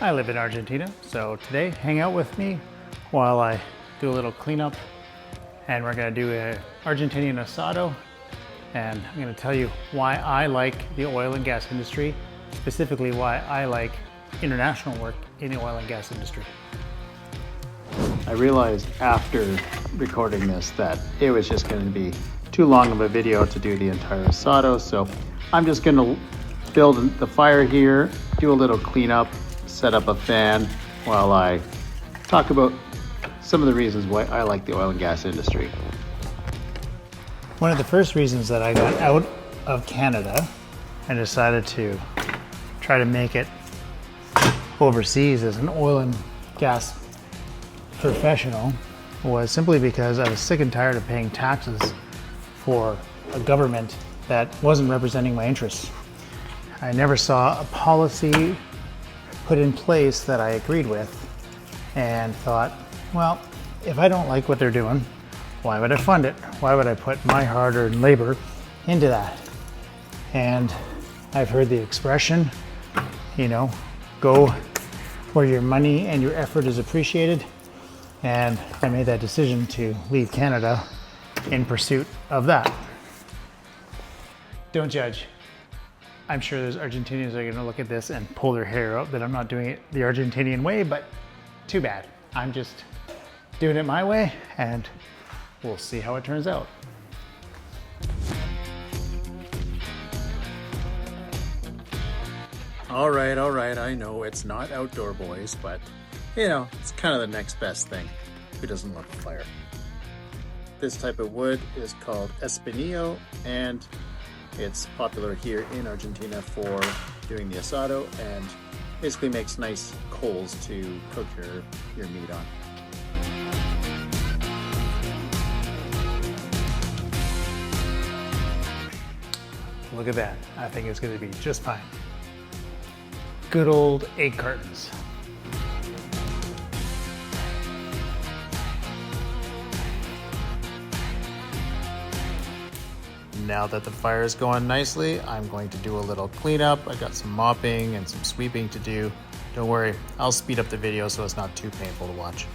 I live in Argentina, so today hang out with me while I do a little cleanup, and we're gonna do a Argentinian asado, and I'm gonna tell you why I like the oil and gas industry, specifically why I like international work in the oil and gas industry. I realized after recording this that it was just going to be too long of a video to do the entire asado, so I'm just going to build the fire here, do a little cleanup, set up a fan while I talk about some of the reasons why I like the oil and gas industry. One of the first reasons that I got out of Canada and decided to try to make it overseas as an oil and gas professional was simply because I was sick and tired of paying taxes for a government that wasn't representing my interests. I never saw a policy put in place that I agreed with and thought, well, if I don't like what they're doing, why would I fund it? Why would I put my hard-earned labor into that? And I've heard the expression, go where your money and your effort is appreciated. And I made that decision to leave Canada in pursuit of that. Don't judge. I'm sure there's Argentinians that are gonna look at this and pull their hair out that I'm not doing it the Argentinian way, but too bad. I'm just doing it my way, and we'll see how it turns out. All right, I know it's not Outdoor Boys, but it's kind of the next best thing. Who doesn't love a fire? This type of wood is called espinillo, and it's popular here in Argentina for doing the asado, and basically makes nice coals to cook your meat on. Look at that. I think it's gonna be just fine. Good old egg cartons. Now that the fire is going nicely, I'm going to do a little cleanup. I got some mopping and some sweeping to do. Don't worry, I'll speed up the video so it's not too painful to watch.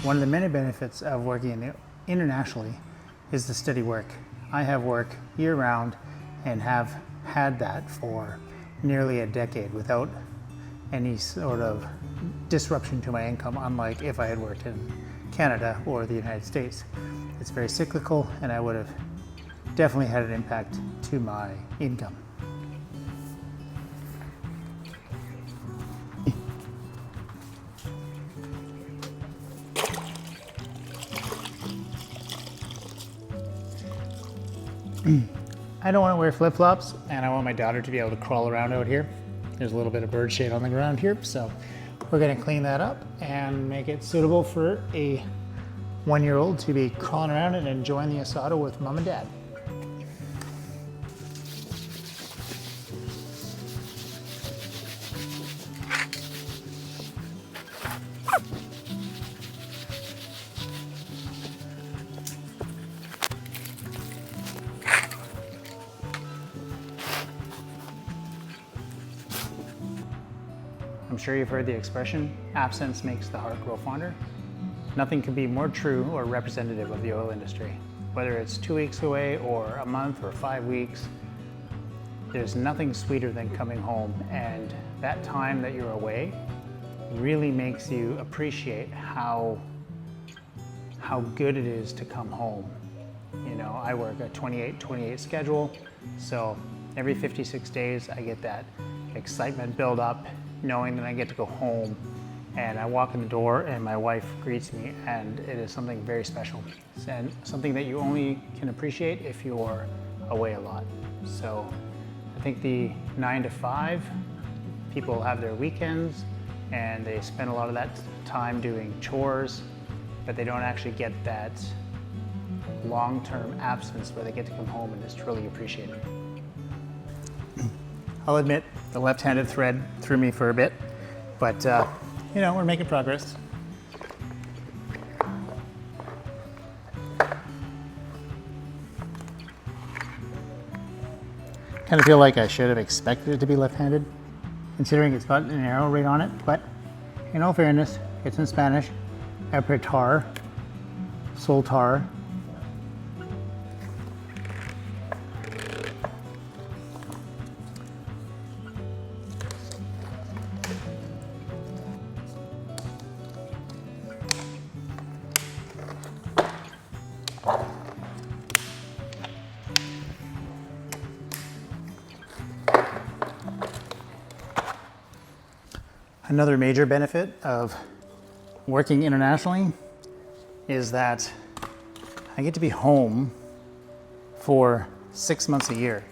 One of the many benefits of working internationally is the steady work. I have work year-round and have had that for nearly a decade without any sort of disruption to my income, unlike if I had worked in Canada or the United States. It's very cyclical, and I would have definitely had an impact to my income. I don't want to wear flip-flops, and I want my daughter to be able to crawl around out here. There's a little bit of bird shade on the ground here, so we're going to clean that up and make it suitable for a one-year-old to be crawling around and enjoying the asado with mom and dad. I'm sure you've heard the expression, absence makes the heart grow fonder. Nothing could be more true or representative of the oil industry. Whether it's 2 weeks away or a month or 5 weeks, there's nothing sweeter than coming home, and that time that you're away really makes you appreciate how good it is to come home. I work a 28-28 schedule, so every 56 days I get that excitement build up, knowing that I get to go home, and I walk in the door and my wife greets me, and it is something very special and something that you only can appreciate if you're away a lot. So I think the 9 to 5 people have their weekends and they spend a lot of that time doing chores, but they don't actually get that long-term absence where they get to come home and just truly appreciate it. I'll admit, the left-handed thread threw me for a bit, but you know, we're making progress. Kind of feel like I should have expected it to be left-handed, considering it's got an arrow right on it, but in all fairness, it's in Spanish, apretar, soltar. Another major benefit of working internationally is that I get to be home for 6 months a year.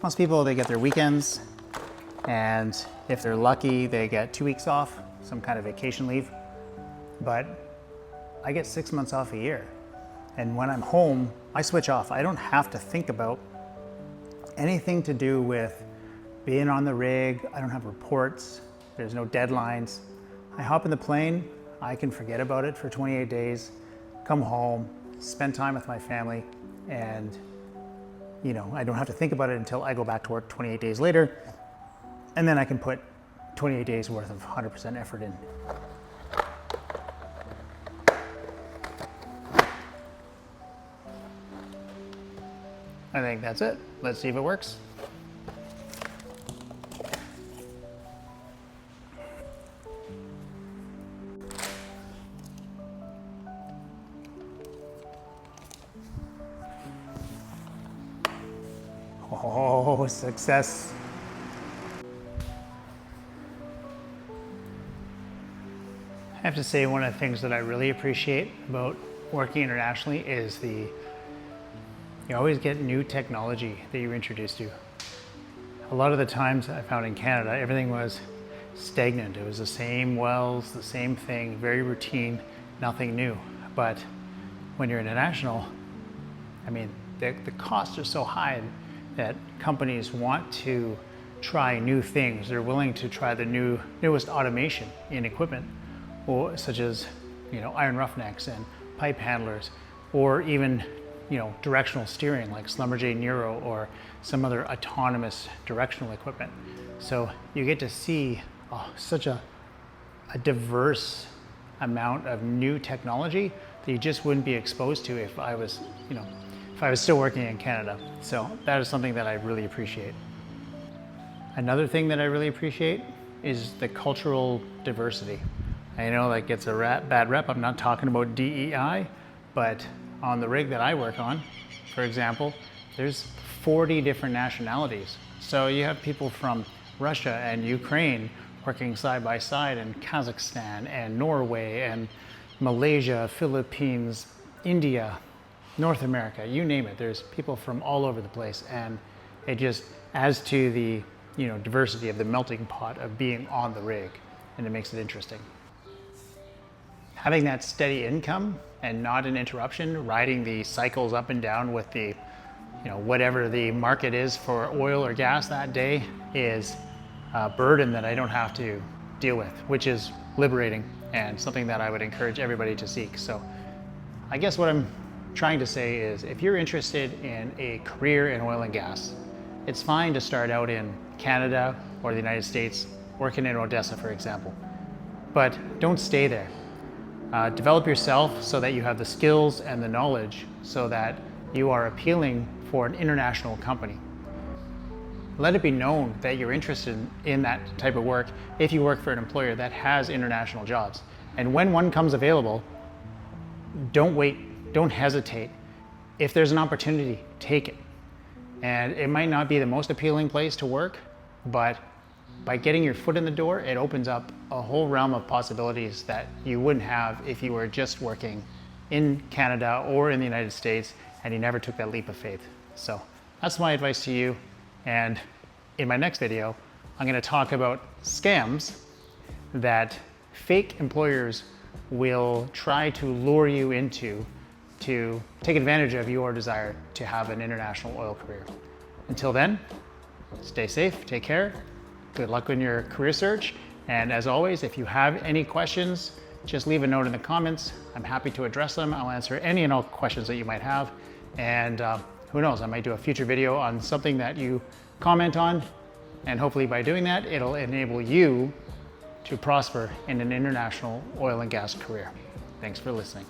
Most people, they get their weekends, and if they're lucky, they get 2 weeks off, some kind of vacation leave. But I get 6 months off a year. And when I'm home, I switch off. I don't have to think about anything to do with being on the rig. I don't have reports. There's no deadlines. I hop in the plane, I can forget about it for 28 days, come home, spend time with my family, and you know, I don't have to think about it until I go back to work 28 days later, and then I can put 28 days worth of 100% effort in. I think that's it. Let's see if it works. Oh, success. I have to say, one of the things that I really appreciate about working internationally is you always get new technology that you're introduced to. A lot of the times I found in Canada, everything was stagnant. It was the same wells, the same thing, very routine, nothing new. But when you're international, I mean, the costs are so high that companies want to try new things. They're willing to try the newest automation in equipment, or such as, you know, iron roughnecks and pipe handlers, or even, you know, directional steering like Schlumberger Neuro or some other autonomous directional equipment. So you get to see such a diverse amount of new technology that you just wouldn't be exposed to if I was, you know, if I was still working in Canada. So that is something that I really appreciate. Another thing that I really appreciate is the cultural diversity. I know that gets a bad rep. I'm not talking about DEI, but on the rig that I work on, for example, there's 40 different nationalities. So you have people from Russia and Ukraine working side by side, and Kazakhstan and Norway and Malaysia, Philippines, India, North America, you name it. There's people from all over the place, and it just adds to the, you know, diversity of the melting pot of being on the rig, and it makes it interesting. Having that steady income and not an interruption, riding the cycles up and down with the, you know, whatever the market is for oil or gas that day, is a burden that I don't have to deal with, which is liberating and something that I would encourage everybody to seek. So I guess what I'm trying to say is, if you're interested in a career in oil and gas, it's fine to start out in Canada or the United States, working in Odessa, for example, but don't stay there. Develop yourself so that you have the skills and the knowledge so that you are appealing for an international company. Let it be known that you're interested in that type of work if you work for an employer that has international jobs. And when one comes available, don't wait, don't hesitate. If there's an opportunity, take it. And it might not be the most appealing place to work, but by getting your foot in the door, it opens up a whole realm of possibilities that you wouldn't have if you were just working in Canada or in the United States and you never took that leap of faith. So that's my advice to you. And in my next video, I'm going to talk about scams that fake employers will try to lure you into to take advantage of your desire to have an international oil career. Until then, stay safe, take care, good luck in your career search, and as always, if you have any questions, just leave a note in the comments. I'm happy to address them. I'll answer any and all questions that you might have, and who knows, I might do a future video on something that you comment on, and hopefully by doing that, it'll enable you to prosper in an international oil and gas career. Thanks for listening.